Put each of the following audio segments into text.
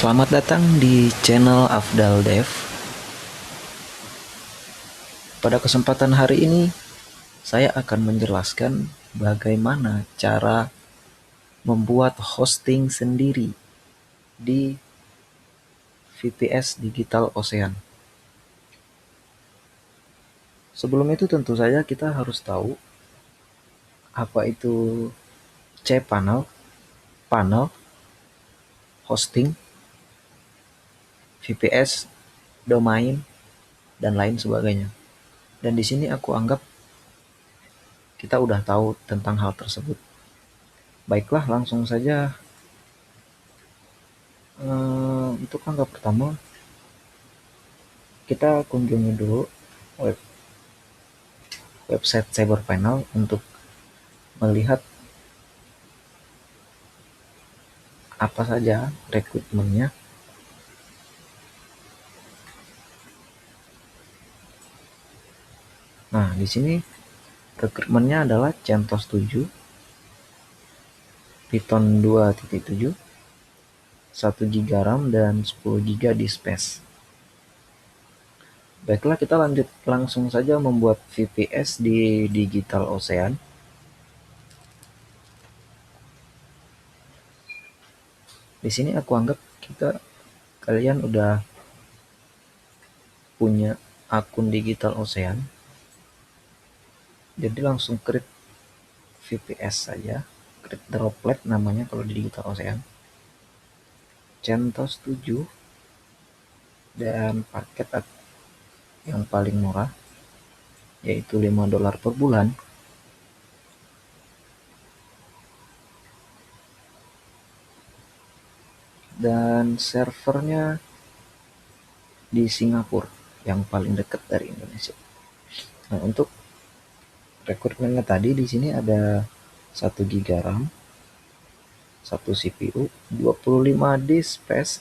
Selamat datang di channel Afdal Dev. Pada kesempatan hari ini, saya akan menjelaskan bagaimana cara membuat hosting sendiri di VPS Digital Ocean. Sebelum itu tentu saja kita harus tahu apa itu cPanel, panel, hosting, VPS, domain, dan lain sebagainya. Dan di sini aku anggap kita udah tahu tentang hal tersebut. Baiklah, langsung saja. Untuk angka pertama, kita kunjungi dulu website CyberPanel untuk melihat apa saja rekrutmennya. Nah, di sini rekrutmennya adalah CentOS 7, Python 2.7, 1 GB RAM dan 10 GB disk space. Baiklah, kita lanjut langsung saja membuat VPS di Digital Ocean. Di sini aku anggap kalian udah punya akun Digital Ocean. Jadi langsung create VPS saja, create droplet namanya kalau di Digital Ocean. CentOS 7 dan paket yang paling murah yaitu $5 per bulan. Dan servernya di Singapura yang paling dekat dari Indonesia. Nah, untuk rekrutmennya tadi di sini ada 1 GB RAM, 1 CPU, 25 disk space,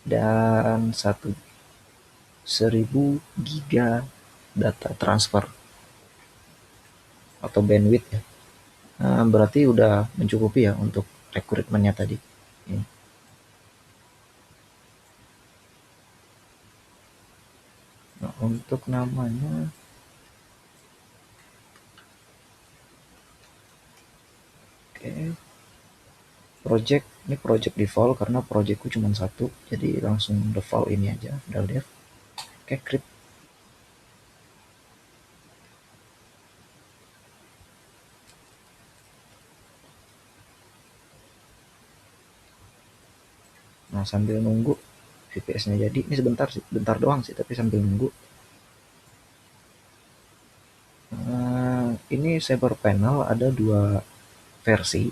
dan 1000 GB data transfer atau bandwidth ya. Nah, berarti udah mencukupi ya untuk rekrutmennya tadi. Ini. Nah, untuk namanya ini project default karena projectku cuma satu, jadi langsung default ini aja, dev. Oke, create. Nah, sambil nunggu VPS-nya jadi, ini sebentar doang sih, tapi sambil nunggu. Ini CyberPanel ada 2 versi.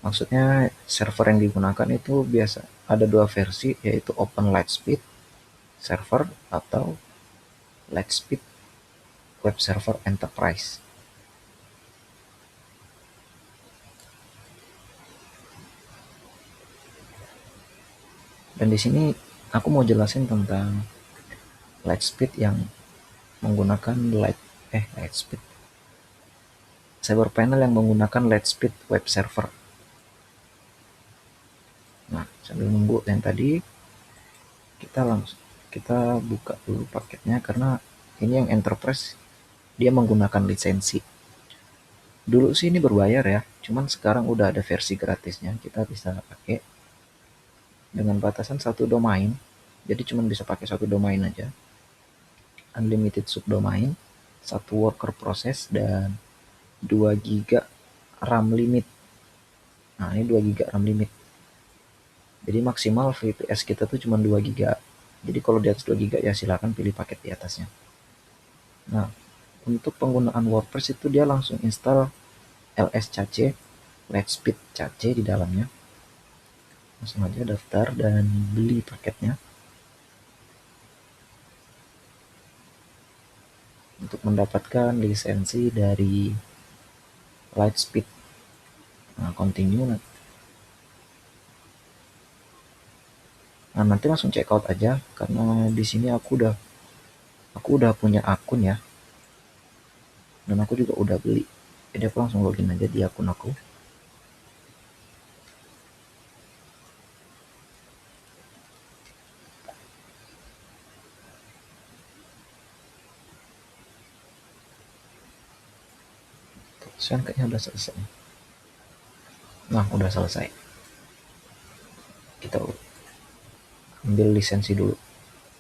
Maksudnya server yang digunakan itu biasa ada 2 versi, yaitu Open Lightspeed Server atau Lightspeed Web Server Enterprise. Dan di sini aku mau jelasin tentang Lightspeed yang menggunakan Lightspeed CyberPanel yang menggunakan Lightspeed Web Server. Nah, sambil nunggu yang tadi, kita buka dulu paketnya karena ini yang Enterprise dia menggunakan lisensi. Dulu sih ini berbayar ya, cuman sekarang udah ada versi gratisnya, kita bisa pakai dengan batasan 1 domain. Jadi cuman bisa pakai 1 domain aja. Unlimited subdomain, 1 worker process, dan 2 GB RAM limit. Nah, ini 2 GB RAM limit. Jadi maksimal VPS kita tuh cuma 2 GB. Jadi kalau di atas 2 GB ya silakan pilih paket di atasnya. Nah, untuk penggunaan WordPress itu dia langsung install LS-Cache, Lightspeed Cache di dalamnya. Langsung aja daftar dan beli paketnya. Untuk mendapatkan lisensi dari Lightspeed. Nah, continue. Nah, nanti langsung check out aja karena di sini aku udah punya akun ya. Dan aku juga udah beli. Jadi aku langsung login aja di akun aku. Sekarang kayaknya udah selesai. Nah, udah selesai. Kita ambil lisensi dulu.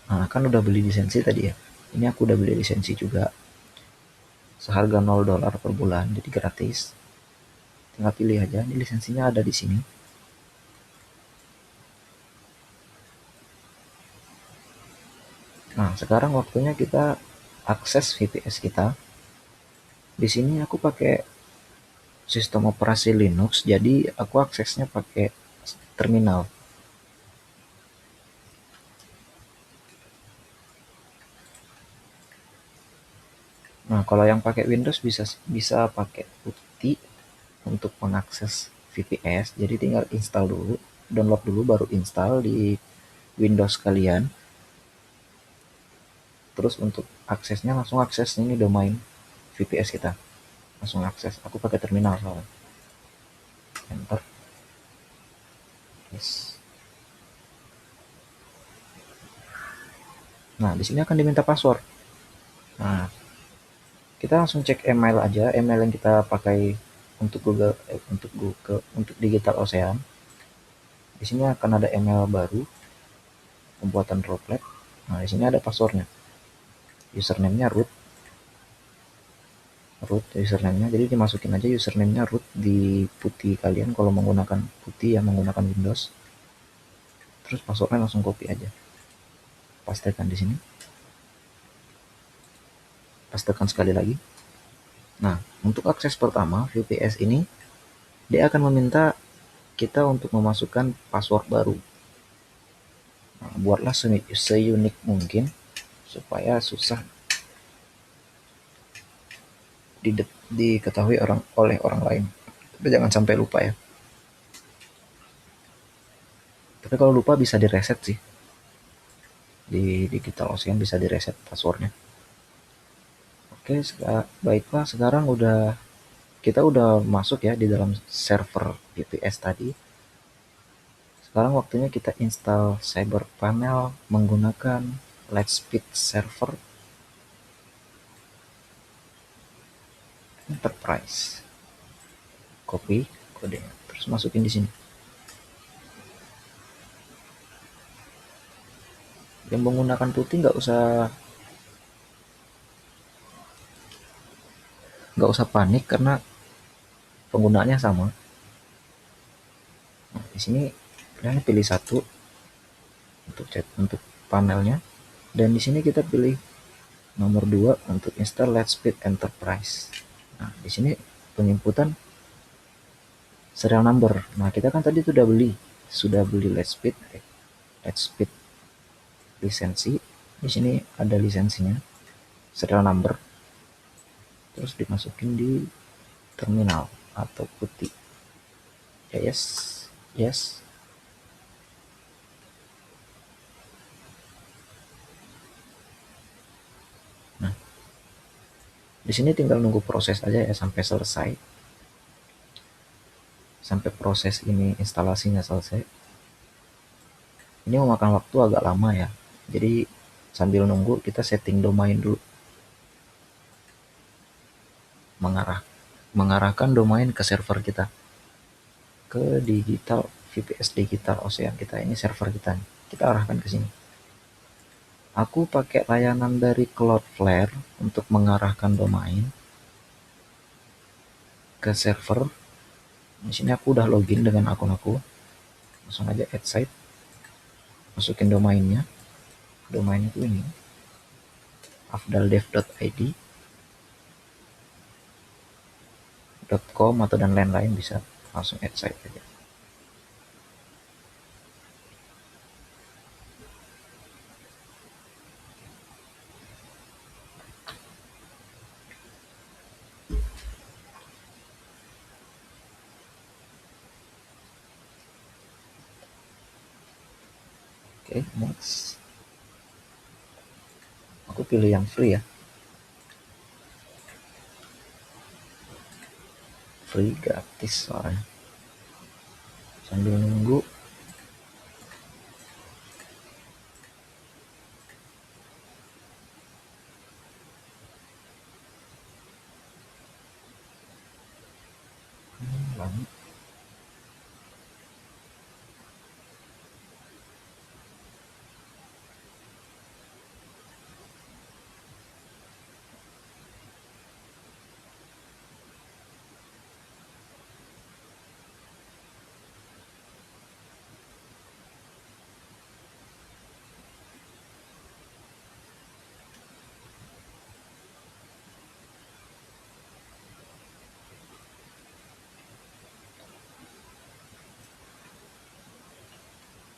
Nah, kan udah beli lisensi tadi ya. Ini aku udah beli lisensi juga. Seharga $0 per bulan, jadi gratis. Tinggal pilih aja, ini lisensinya ada di sini. Nah, sekarang waktunya kita akses VPS kita. Di sini aku pakai sistem operasi Linux, jadi aku aksesnya pakai terminal. Nah, kalau yang pakai Windows bisa bisa pakai PuTTY untuk mengakses VPS. Jadi tinggal install dulu, download dulu baru install di Windows kalian. Terus untuk aksesnya langsung akses ini domain VPS kita. Langsung akses. Aku pakai terminal soalnya. Enter. Yes. Nah, di sini akan diminta password. Nah, kita langsung cek email aja, email yang kita pakai untuk untuk Digital Ocean. Di sini akan ada email baru pembuatan droplet. Nah, di sini ada passwordnya. Username-nya root username-nya. Jadi dimasukin aja username-nya root di putih kalian kalau menggunakan putih yang menggunakan Windows. Terus passwordnya langsung copy aja. Pastekan di sini. Pastekan sekali lagi. Nah, untuk akses pertama VPS ini dia akan meminta kita untuk memasukkan password baru. Nah, buatlah seunik mungkin supaya susah diketahui oleh orang lain. Tapi jangan sampai lupa ya. Tapi kalau lupa bisa direset sih. Di Digital Ocean bisa direset passwordnya. Oke, baiklah sekarang kita udah masuk ya di dalam server VPS tadi. Sekarang waktunya kita install CyberPanel menggunakan Lightspeed Server Enterprise. Copy kodenya, terus masukin di sini. Yang menggunakan putih nggak usah panik karena penggunaannya sama. Nah, di sini kalian pilih satu untuk panelnya, dan di sini kita pilih nomor 2 untuk install Lightspeed Enterprise. Nah, di sini penginputan serial number. Nah, kita kan tadi sudah beli Lightspeed lisensi. Di sini ada lisensinya, serial number. Terus dimasukin di terminal atau putih. Yes. Nah, di sini tinggal nunggu proses aja ya sampai selesai. Sampai proses ini instalasinya selesai. Ini memakan waktu agak lama ya. Jadi sambil nunggu kita setting domain dulu. Mengarahkan domain ke server kita. Ke VPS Digital Ocean kita. Ini server kita. Kita arahkan ke sini. Aku pakai layanan dari Cloudflare untuk mengarahkan domain ke server. Di sini aku udah login dengan akun aku. Langsung aja add site. Masukin domainnya. Domain itu ini. afdaldev.id, .com atau dan lain-lain bisa langsung add site aja. Oke, next. Aku pilih yang free ya. Free gratis soalnya. Sambil nunggu.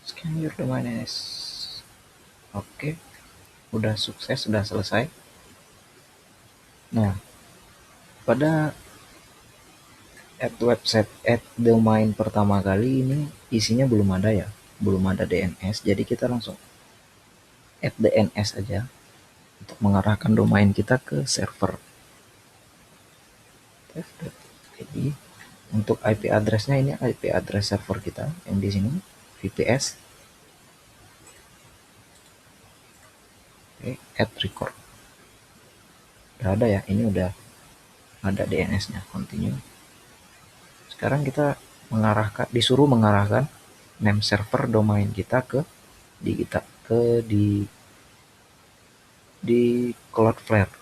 Scan your domain is. Oke, udah sukses, sudah selesai. Nah, pada add website add domain pertama kali ini isinya belum ada ya, belum ada DNS, jadi kita langsung add DNS aja untuk mengarahkan domain kita ke server. Jadi untuk IP address-nya ini IP address server kita yang di sini VPS. Oke, add record. Udah ada ya, ini udah ada DNS-nya. Continue. Sekarang kita disuruh mengarahkan name server domain kita ke di Cloudflare.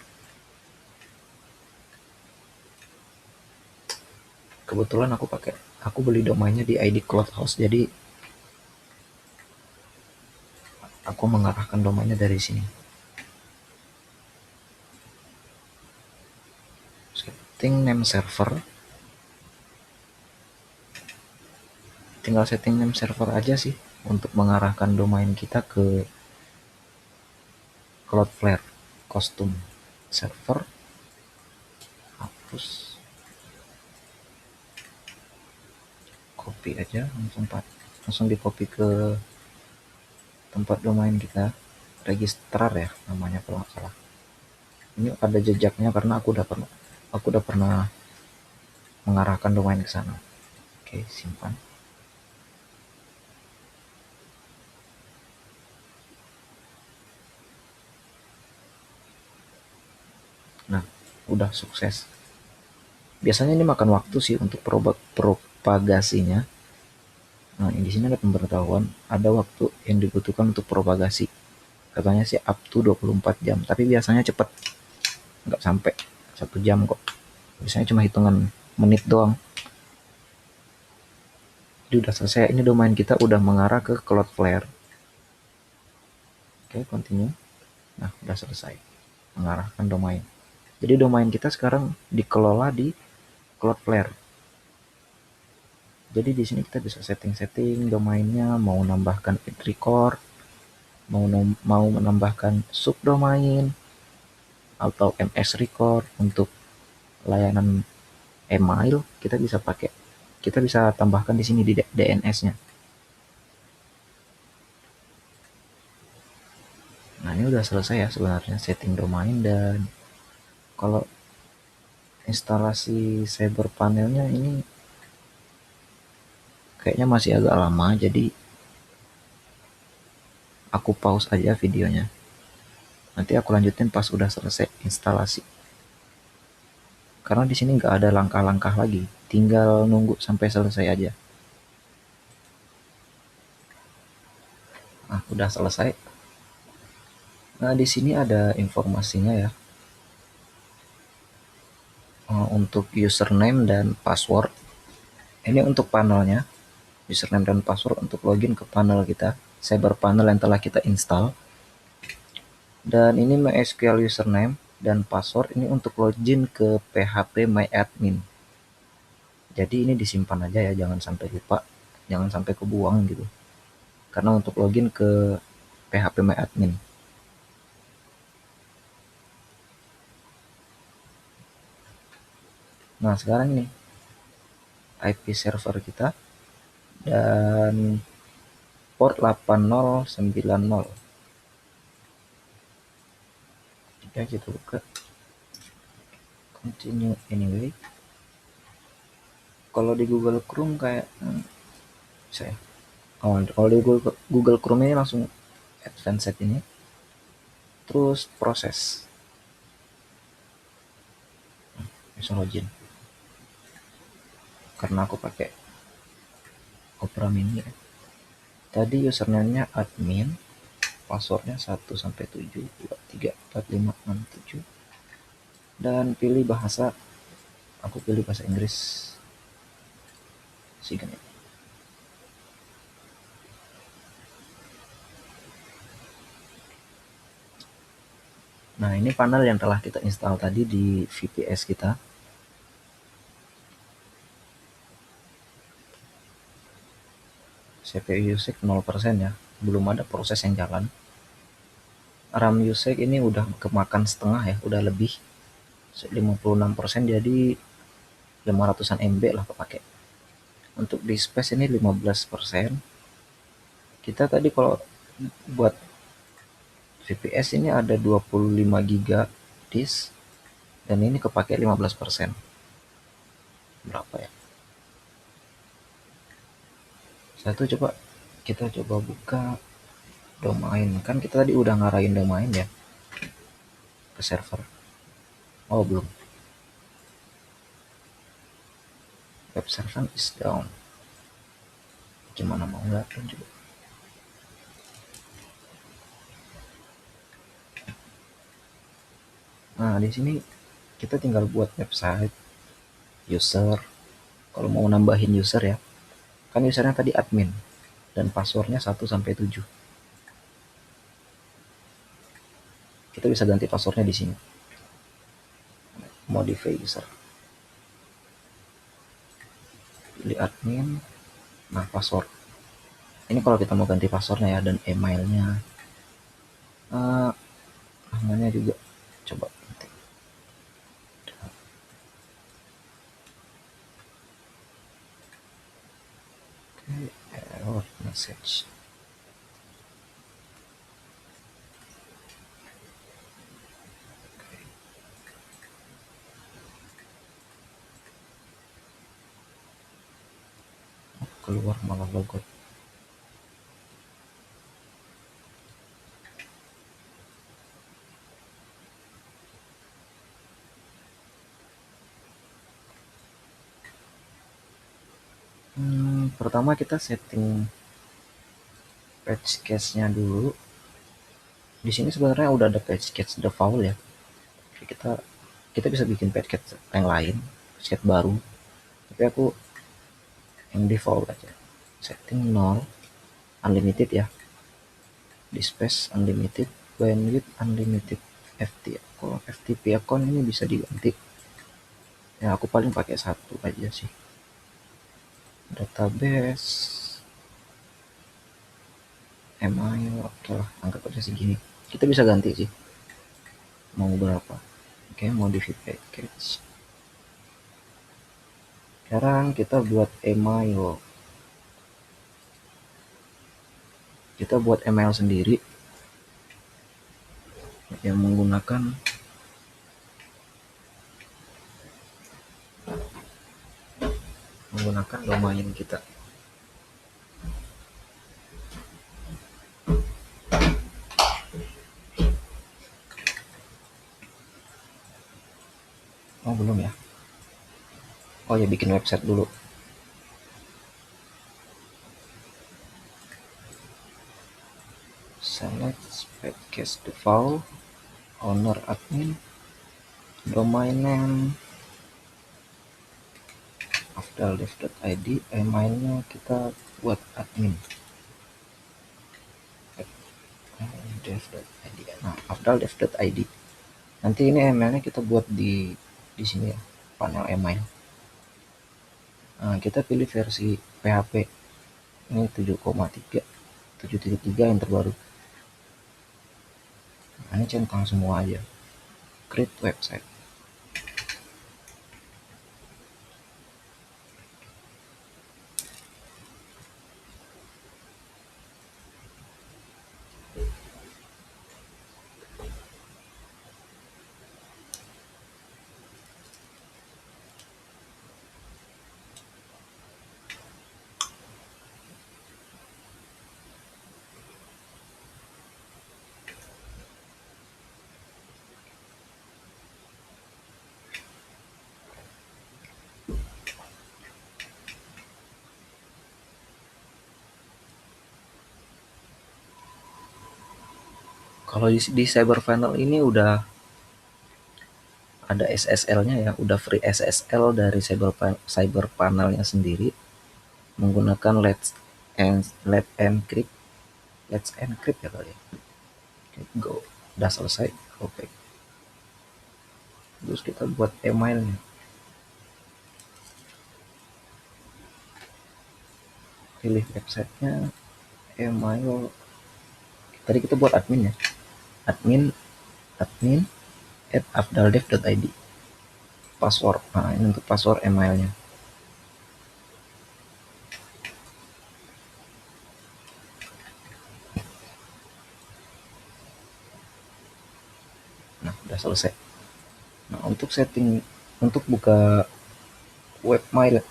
Kebetulan aku beli domainnya di ID Cloudhouse, jadi aku mengarahkan domainnya dari sini. Setting name server, tinggal setting name server aja sih untuk mengarahkan domain kita ke Cloudflare custom server. Hapus, copy aja, langsung di copy ke tempat domain kita, registrar ya namanya kalau nggak salah. Ini ada jejaknya karena aku udah pernah mengarahkan domain ke sana. Oke, simpan. Nah, udah sukses. Biasanya ini makan waktu sih untuk propagasinya. Nah, di sini ada pemberitahuan, ada waktu yang dibutuhkan untuk propagasi. Katanya sih up to 24 jam, tapi biasanya cepet. Nggak sampai 1 jam kok. Biasanya cuma hitungan menit doang. Jadi udah selesai, ini domain kita udah mengarah ke Cloudflare. Oke, continue. Nah, udah selesai mengarahkan domain. Jadi domain kita sekarang dikelola di Cloudflare. Jadi di sini kita bisa setting-setting domainnya, mau nambahkan feed record, mau menambahkan subdomain atau MS record untuk layanan email, kita bisa tambahkan di sini di DNS-nya. Nah, ini udah selesai ya sebenarnya setting domain, dan kalau instalasi cyber panelnya ini kayaknya masih agak lama, jadi aku pause aja videonya. Nanti aku lanjutin pas udah selesai instalasi. Karena di sini nggak ada langkah-langkah lagi, tinggal nunggu sampai selesai aja. Nah, udah selesai. Nah, di sini ada informasinya ya. Untuk username dan password. Ini untuk panelnya. Username dan password untuk login ke panel kita, cyber panel yang telah kita install. Dan ini MySQL username dan password ini untuk login ke PHP MyAdmin. Jadi ini disimpan aja ya, jangan sampai lupa, jangan sampai kebuang gitu. Karena untuk login ke PHP MyAdmin. Nah, sekarang ini IP server kita dan port 8090. Jika kita buka continue anyway. Kalau di Google Chrome kayak saya kalau di Google Chrome ini langsung advanced ini, terus proses bisa login. Karena aku pakai Opera Mini ya. Tadi username-nya admin, passwordnya 1 sampai 7, 2, 3, 4, 5, 6, 7. Dan pilih bahasa, aku pilih bahasa Inggris. Sign in. Nah, ini panel yang telah kita install tadi di VPS kita. CPU usage 0% ya, belum ada proses yang jalan. RAM usage ini udah kemakan setengah ya, udah lebih 56%, jadi 500-an MB lah kepake. Untuk di space ini 15%. Kita tadi kalau buat VPS ini ada 25 GB disk, dan ini kepake 15%. Berapa ya? Kita coba buka domain. Kan kita tadi udah ngarahin domain ya ke server. Oh belum. Web server is down. Gimana mau ngeliatin juga. Nah di sini kita tinggal buat website, user. Kalau mau nambahin user ya, kan usernya tadi admin dan passwordnya 1 sampai 7. Kita bisa ganti passwordnya di sini. Modify user. Pilih admin. Nah password. Ini kalau kita mau ganti passwordnya ya, dan emailnya. Namanya juga coba ganti. Oke, error message. Keluar malah logout. Pertama kita setting page cache-nya dulu. Di sini sebenarnya udah ada page cache default ya. Kita bisa bikin page cache yang lain, page cache baru. Tapi aku yang default aja. Setting 0, unlimited ya. Di space unlimited, bandwidth unlimited, kalau FTP account ini bisa diganti. Ya aku paling pakai satu aja sih. Database, email, oke lah, anggap aja segini. Kita bisa ganti sih. Mau berapa? Oke, modify package. Sekarang kita buat email. Kita buat email sendiri yang menggunakan domain kita. Oh belum ya? Oh ya, bikin website dulu. Select package default, owner admin, domain name, afdal.dev.id, emailnya kita buat admin. dev.id. Nah, afdal.dev.id. Nanti ini emailnya kita buat di sini ya, panel email. Nah, kita pilih versi PHP. Ini 7,3 yang terbaru. Nah, ini centang semua aja. Create website. Kalau di Cyberpanel ini udah ada SSL-nya ya, udah free SSL dari Cyberpanel-nya sendiri, menggunakan Let's Encrypt ya kali ya. Go, udah selesai. Oke. Terus kita buat emailnya. pilih websitenya, email. Tadi kita buat admin ya, admin @afdaldev.id. Password, nah ini untuk password emailnya. Nah udah selesai. Nah untuk setting, untuk buka webmail,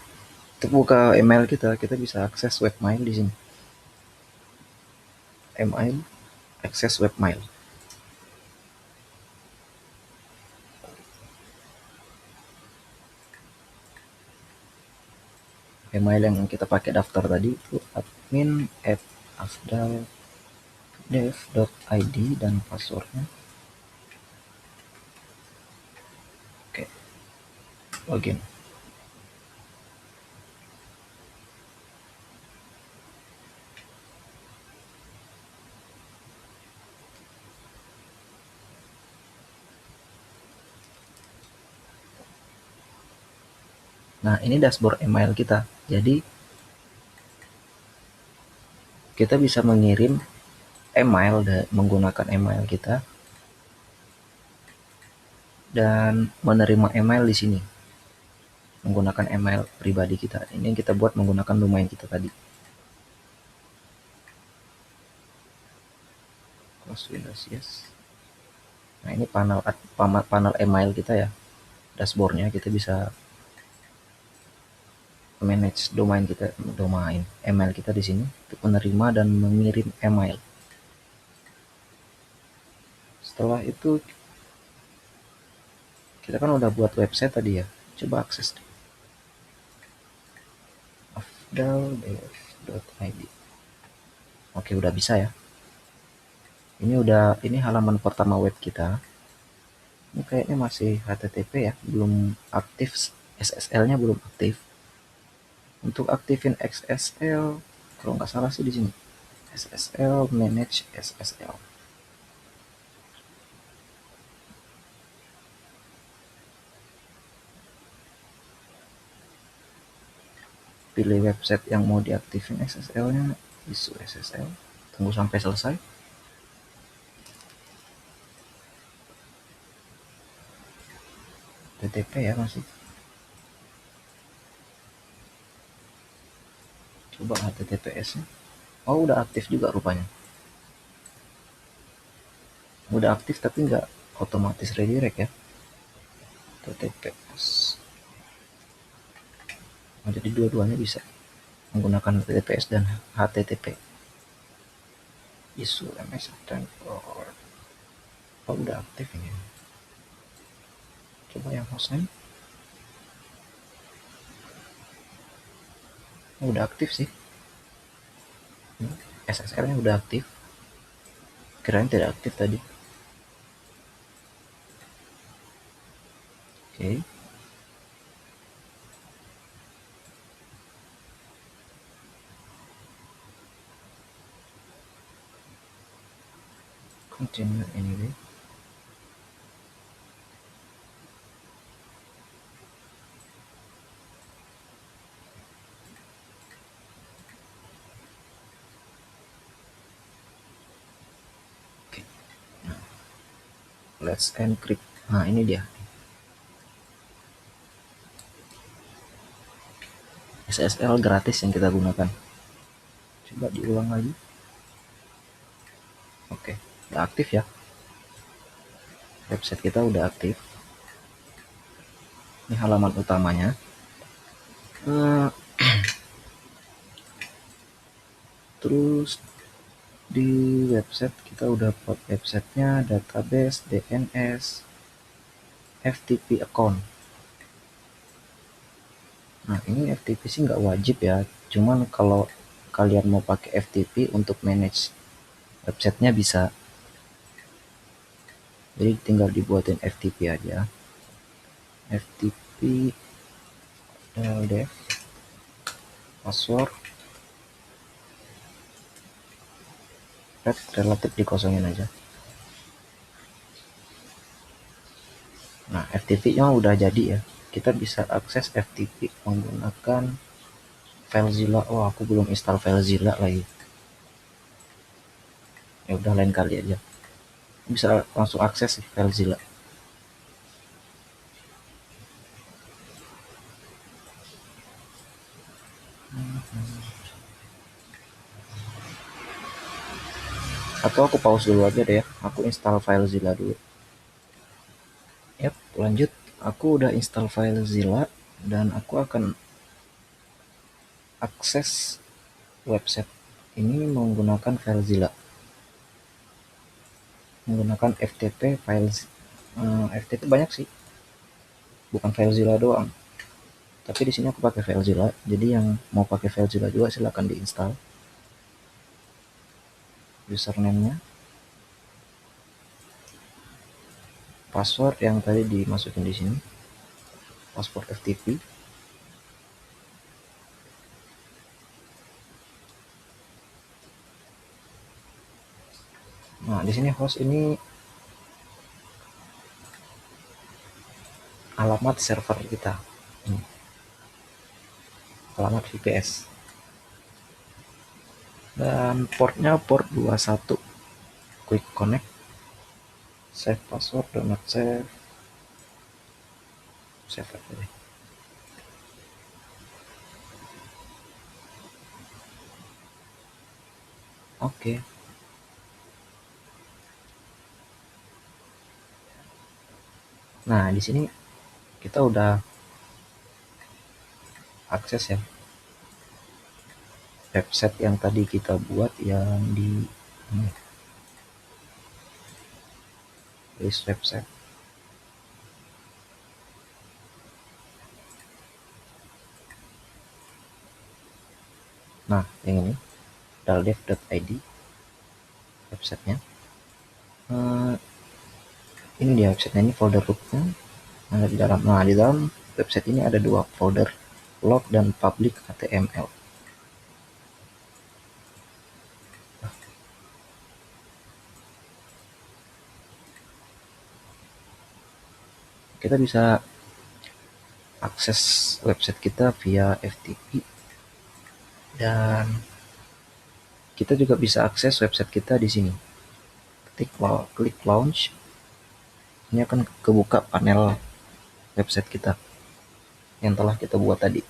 untuk buka email kita bisa akses webmail di sini. Email, akses webmail. Email yang kita pakai daftar tadi itu admin@afdaldev.id dan passwordnya. Oke, login. Nah ini dashboard email kita. Jadi kita bisa mengirim email menggunakan email kita dan menerima email di sini menggunakan email pribadi kita. Ini yang kita buat menggunakan domain kita tadi. Close Windows, yes. Nah ini panel email kita ya, dashboardnya. Kita bisa manage domain email kita di sini untuk menerima dan mengirim email. Setelah itu kita kan udah buat website tadi ya, coba akses afdaldev.id. Oke, udah bisa ya. Ini halaman pertama web kita. Ini kayaknya masih HTTP ya, belum aktif, SSL-nya belum aktif. Untuk aktifin XSL, kalau nggak salah sih di sini, SSL, manage SSL. Pilih website yang mau diaktifin SSL-nya, isu SSL. Tunggu sampai selesai. HTTP ya masih. Coba HTTPS-nya. Oh, udah aktif juga rupanya. Udah aktif tapi nggak otomatis redirect ya. HTTPS. Oh, jadi dua-duanya bisa menggunakan HTTPS dan HTTP. Isu MS dan oh, udah aktif ini. Coba yang hostname. Oh, udah aktif sih. SSL-nya udah aktif. Kirain tidak aktif tadi. Oke. Continue anyway. Oke. Nah, let's encrypt. Nah, ini dia. SSL gratis yang kita gunakan. Coba diulang lagi. Oke, udah aktif ya. Website kita udah aktif. Ini halaman utamanya. Terus di website kita udah buat websitenya, database, DNS, FTP account. Nah ini FTP sih nggak wajib ya, cuman kalau kalian mau pakai FTP untuk manage websitenya bisa. Jadi tinggal dibuatin FTP aja. FTP dev password relatif dikosongin aja. Nah FTP nya udah jadi ya, kita bisa akses FTP menggunakan FileZilla, oh aku belum install FileZilla lagi. Ya udah lain kali aja. Bisa langsung akses sih FileZilla. Atau aku pause dulu aja deh ya. Aku install FileZilla dulu. Yap, lanjut. Aku udah install FileZilla dan aku akan akses website ini menggunakan FileZilla. Menggunakan FTP files. FTP banyak sih. Bukan FileZilla doang. Tapi di sini aku pakai FileZilla. Jadi yang mau pakai FileZilla juga silahkan diinstal. Username-nya, password yang tadi dimasukin di sini, password FTP. Nah, di sini host ini alamat server kita. Alamat VPS. Dan portnya port 21. Quick connect. Save password, do not save. Save aja deh. Oke. Nah, di sini kita udah akses ya website yang tadi kita buat yang di list website. Nah, yang ini daldev.id websitenya. Ini dia websitenya, ini folder rootnya ada di dalam. Nah, di dalam website ini ada dua folder, log dan public HTML. Kita bisa akses website kita via FTP dan kita juga bisa akses website kita di sini. Klik launch, ini akan kebuka panel website kita yang telah kita buat tadi.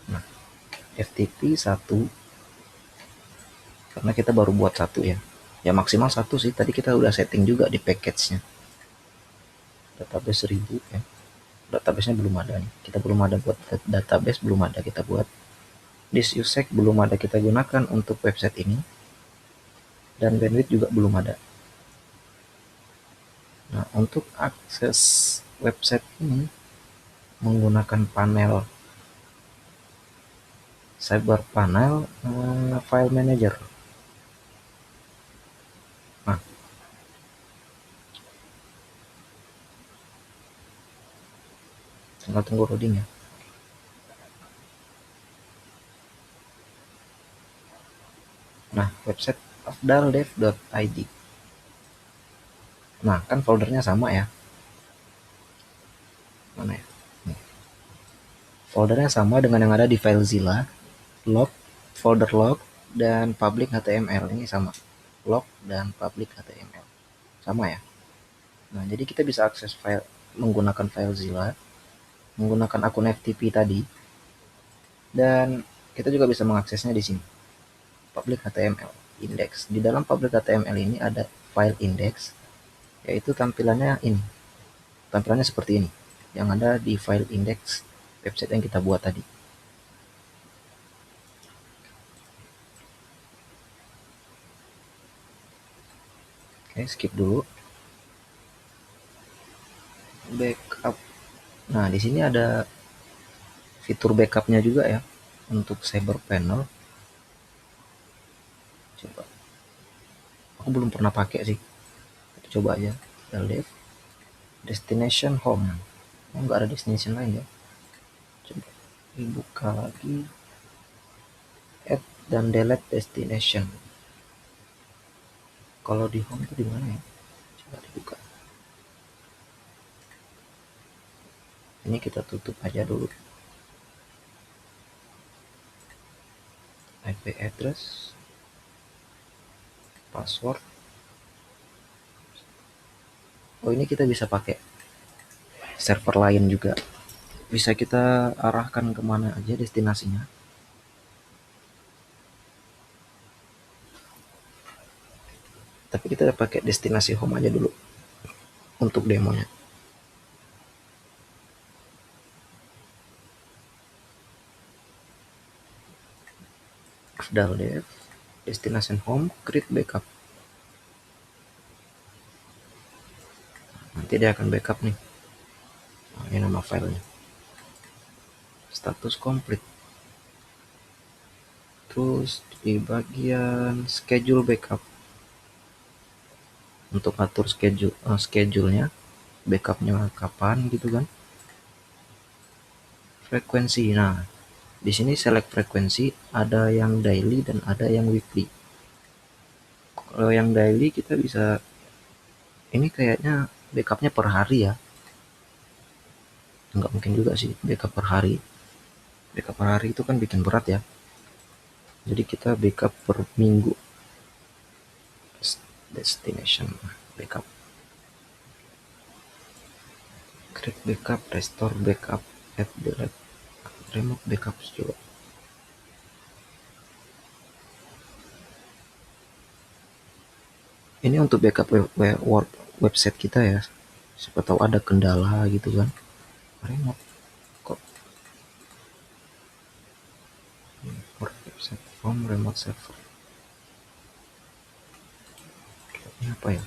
Nah, FTP 1 karena kita baru buat satu ya. Ya maksimal satu sih, tadi kita udah setting juga di package-nya. Database 1000 ya. Database-nya belum ada nih. Kita belum ada buat database, belum ada kita buat. Disusec belum ada kita gunakan untuk website ini. Dan bandwidth juga belum ada. Nah, untuk akses website ini menggunakan panel Cyber Panel File Manager. Nah, tinggal tunggu loading ya. Nah, website afdaldev.id. Nah, kan foldernya sama ya. Mana ya? Nih. Foldernya sama dengan yang ada di FileZilla. Log, folder log, dan public HTML. Ini sama. Log dan public HTML. Sama ya. Nah, jadi kita bisa akses file menggunakan FileZilla, menggunakan akun FTP tadi, dan kita juga bisa mengaksesnya di sini. Public HTML index. Di dalam public HTML ini ada file index, yaitu tampilannya ini. Tampilannya seperti ini, yang ada di file index website yang kita buat tadi. Oke, skip dulu. Backup. Nah, di sini ada fitur backupnya juga ya untuk Cyber Panel. Coba. Aku belum pernah pakai sih. Coba aja. Delete. Destination home. Oh, nggak ada destination lain ya. Coba dibuka lagi. Add dan delete destination. Kalau di home itu di mana ya? Coba dibuka. Ini kita tutup aja dulu. IP address, password. Oh, ini kita bisa pakai server lain juga. Bisa kita arahkan kemana aja destinasinya. Tapi kita pakai destinasi home aja dulu untuk demonya. Afdal Dev, destination home, create backup. Nanti dia akan backup nih. Nah, ini nama filenya. Status complete. Terus di bagian schedule backup, untuk atur schedule-nya, backupnya kapan gitu kan. Frekuensi. Nah, di sini select frekuensi, ada yang daily dan ada yang weekly. Kalau yang daily kita bisa, ini kayaknya backupnya per hari ya. Nggak mungkin juga sih backup per hari. Backup per hari itu kan bikin berat ya. Jadi kita backup per minggu. Destination backup. Create backup, restore backup, add delete, remote backup juga. Ini untuk backup website kita ya. Siapa tahu ada kendala gitu kan. Remote kok. Import website from remote server. Ini apa ya?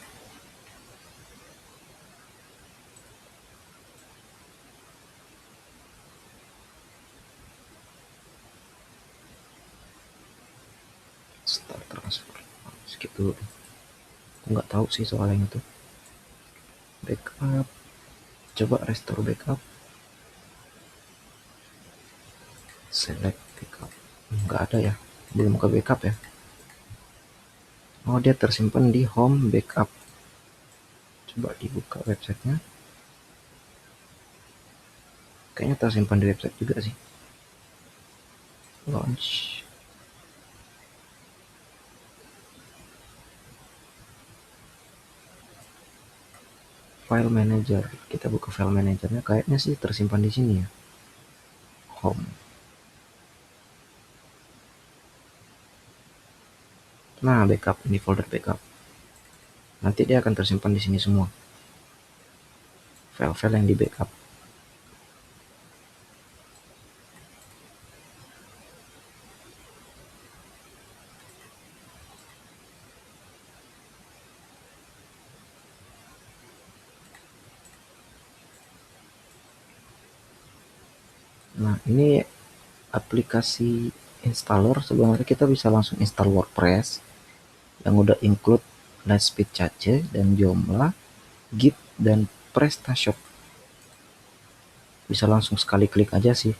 Start transfer. Skip dulu. Aku nggak tahu sih soal yang itu. Backup. Coba restore backup. Select backup. Nggak ada ya. Belum ke backup ya. Oh, dia tersimpan di home backup. Coba dibuka websitenya. Kayaknya tersimpan di website juga sih. Launch. File manager. Kita buka file manajernya. Kayaknya sih tersimpan di sini ya. Home. Nah, backup ini folder backup. Nanti dia akan tersimpan di sini semua. File-file yang di backup. Nah, ini aplikasi installer. Sebenarnya kita bisa langsung install WordPress yang udah include Lightspeed Cache dan Joomla, Git, dan PrestaShop. Bisa langsung sekali klik aja sih.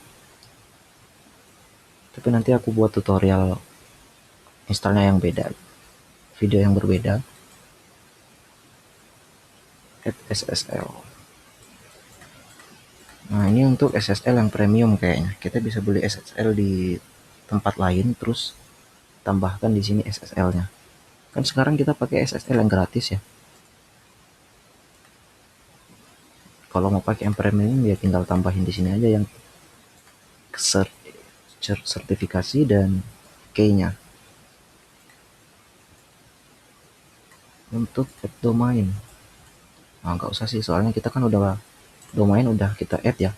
Tapi nanti aku buat tutorial installnya yang beda, video yang berbeda. Add SSL. Nah, ini untuk SSL yang premium kayaknya. Kita bisa beli SSL di tempat lain, terus tambahkan di sini SSL-nya. Kan sekarang kita pakai SSL yang gratis ya. Kalau mau pakai yang premium ya tinggal tambahin di sini aja yang sertifikasi dan key-nya. Untuk add domain. Nah, nggak usah sih, soalnya kita kan udah domain udah kita add ya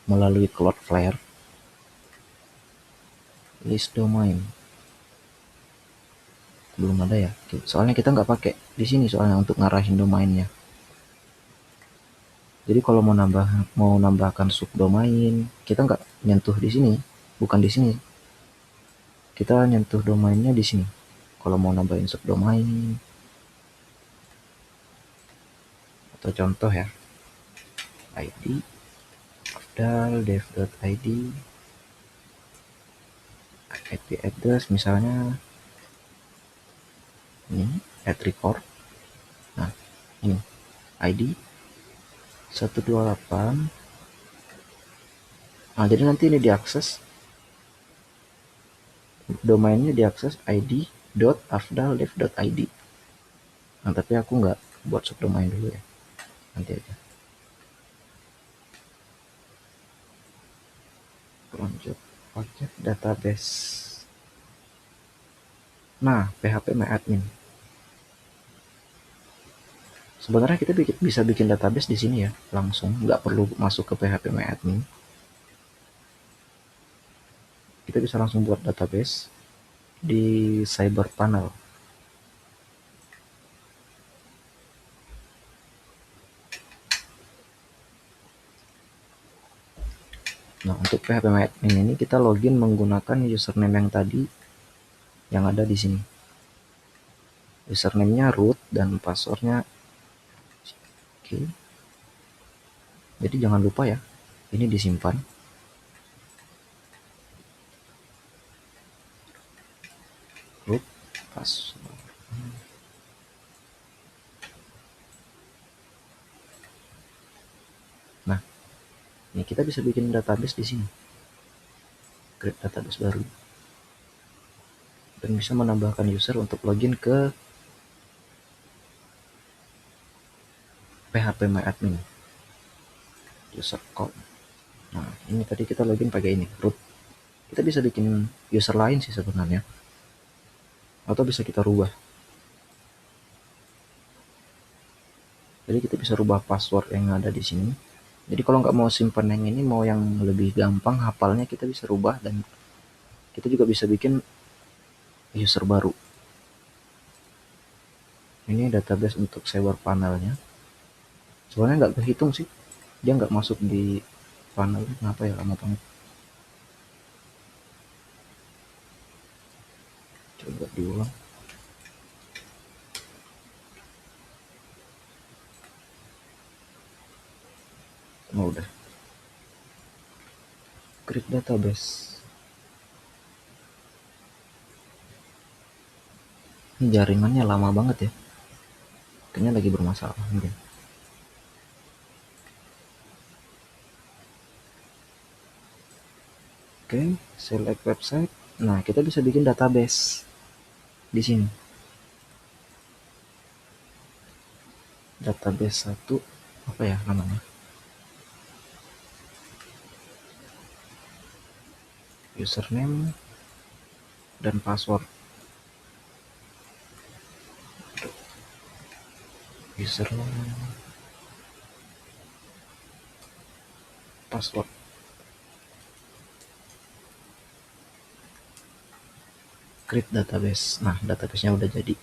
melalui Cloudflare. List domain. Belum ada ya. Soalnya kita nggak pakai di sini soalnya untuk ngarahin domainnya. Jadi kalau mau nambahkan subdomain, kita nggak nyentuh di sini, bukan di sini. Kita nyentuh domainnya di sini. Kalau mau nambahin subdomain atau contoh ya, ID afdaldev.id, IP address misalnya ini, add record. Nah, ini ID 128 Nah, jadi nanti ini diakses, domainnya diakses id.afdaldev.id. Nah, tapi aku nggak buat subdomain dulu ya, nanti aja. Lanjut, paket database. Nah, phpMyAdmin. Sebenarnya kita bisa bikin database di sini ya, langsung, nggak perlu masuk ke phpMyAdmin. Kita bisa langsung buat database di CyberPanel. Nah, untuk phpMyAdmin ini kita login menggunakan username yang tadi yang ada di sini. Username-nya root dan passwordnya oke. Jadi jangan lupa ya, ini disimpan. Root password. Nah, ini kita bisa bikin database di sini. Create database baru. Dan bisa menambahkan user untuk login ke phpMyAdmin. User code. Nah, ini tadi kita login pakai ini, root. Kita bisa bikin user lain sih sebenarnya. Atau bisa kita rubah. Jadi kita bisa rubah password yang ada di sini. Jadi kalau nggak mau simpan yang ini, mau yang lebih gampang hafalnya, kita bisa rubah dan kita juga bisa bikin user baru. Ini database untuk server panelnya. Soalnya nggak kehitung sih, dia nggak masuk di panel. Kenapa ya, lama banget. Coba diulang. Oh, udah. Create database. Ini jaringannya lama banget ya. Kayaknya lagi bermasalah mungkin. Oke, select website. Nah, kita bisa bikin database di sini. Database 1 apa ya namanya? Username dan password. Username, password. Create database. Nah, databasenya udah jadi.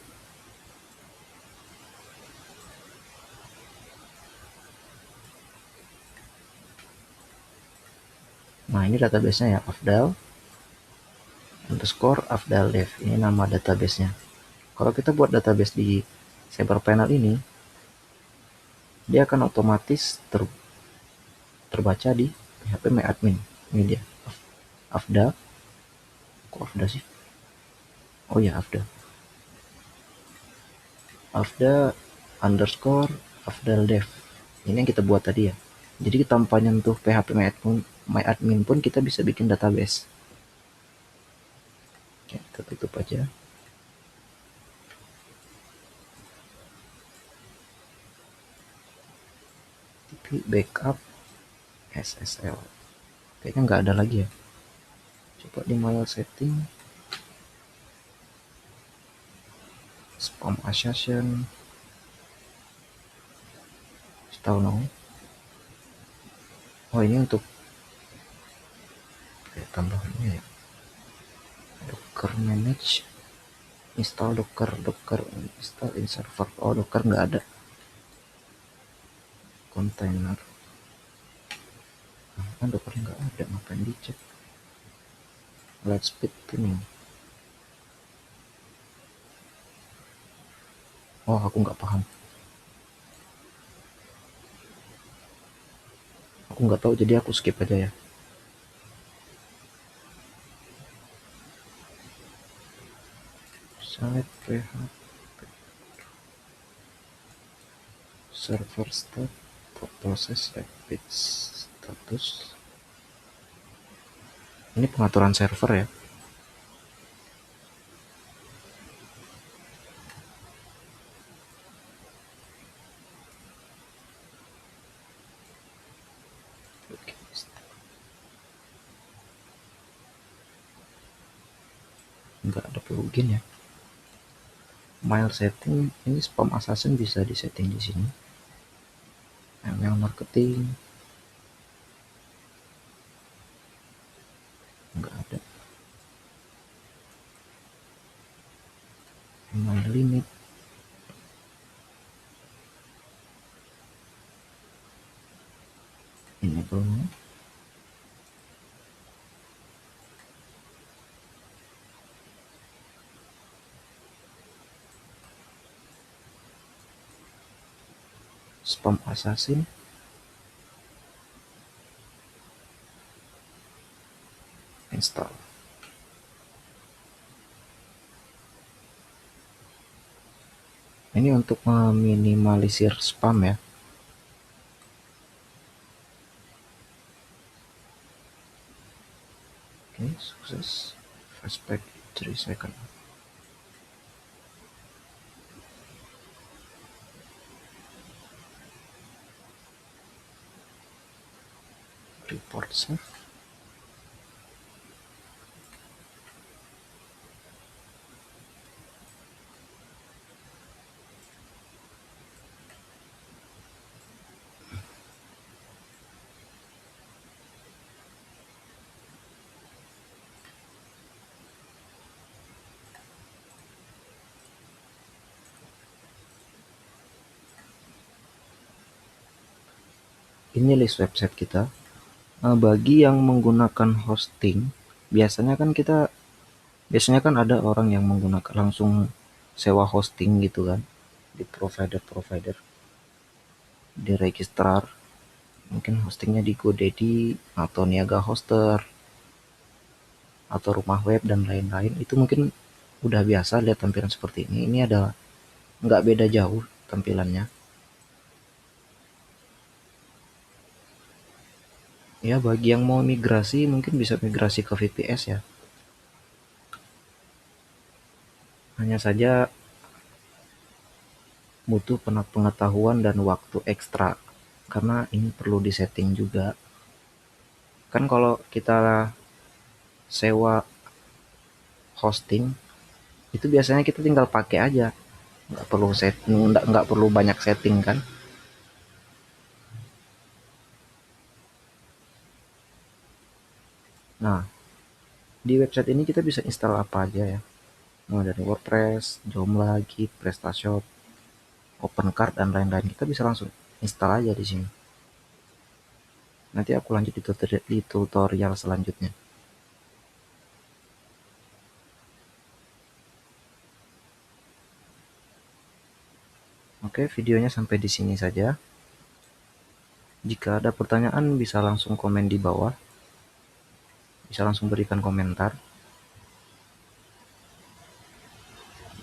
Nah, ini databasenya ya, Afdal underscore Afdaldev. Ini nama databasenya. Kalau kita buat database di CyberPanel ini, dia akan otomatis terbaca di phpMyAdmin. Ini dia, Afda. Kok Afda sih? Oh ya, Afda underscore Afdaldev. Ini yang kita buat tadi ya. Jadi tanpa nyentuh phpMyAdmin pun kita bisa bikin database. Oke, kita tutup aja. Tapi backup SSL kayaknya nggak ada lagi ya. Coba di mail setting, spam assassin, install now. Oh, ini untuk tambahannya ya, docker manage, install docker install in server. Oh, docker nggak ada. Container, nah, kan docker nggak ada, ngapain dicek. Let's speed tuning. Oh, aku nggak paham. Aku nggak tahu, jadi aku skip aja ya. Site PHP server state proses rapid status. Ini pengaturan server ya. Oke. Nggak ada plugin ya. Mail setting ini spam assassin bisa disetting di sini. Email marketing nggak ada. Email limit ini belum. Spam assassin install. Ini untuk meminimalisir spam ya. Oke, sukses. Flashback 3 second. Report save. Ini list website kita. Bagi yang menggunakan hosting, biasanya kan ada orang yang menggunakan langsung sewa hosting gitu kan di provider di registrar, mungkin hostingnya di GoDaddy atau Niaga Hoster atau Rumah Web dan lain-lain. Itu mungkin udah biasa lihat tampilan seperti ini. Ini adalah nggak beda jauh tampilannya ya. Bagi yang mau migrasi mungkin bisa migrasi ke VPS ya. Hanya saja butuh pengetahuan dan waktu ekstra karena ini perlu disetting juga. Kan kalau kita sewa hosting itu biasanya kita tinggal pakai aja, nggak perlu banyak setting kan. Nah, di website ini kita bisa install apa aja ya, mulai dari WordPress, Joomla, Git, PrestaShop, OpenCart dan lain-lain. Kita bisa langsung install aja di sini. Nanti aku lanjut di tutorial selanjutnya. Oke, videonya sampai di sini saja. Jika ada pertanyaan bisa langsung komen di bawah. Bisa langsung berikan komentar.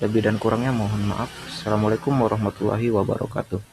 Lebih dan kurangnya mohon maaf. Assalamualaikum warahmatullahi wabarakatuh.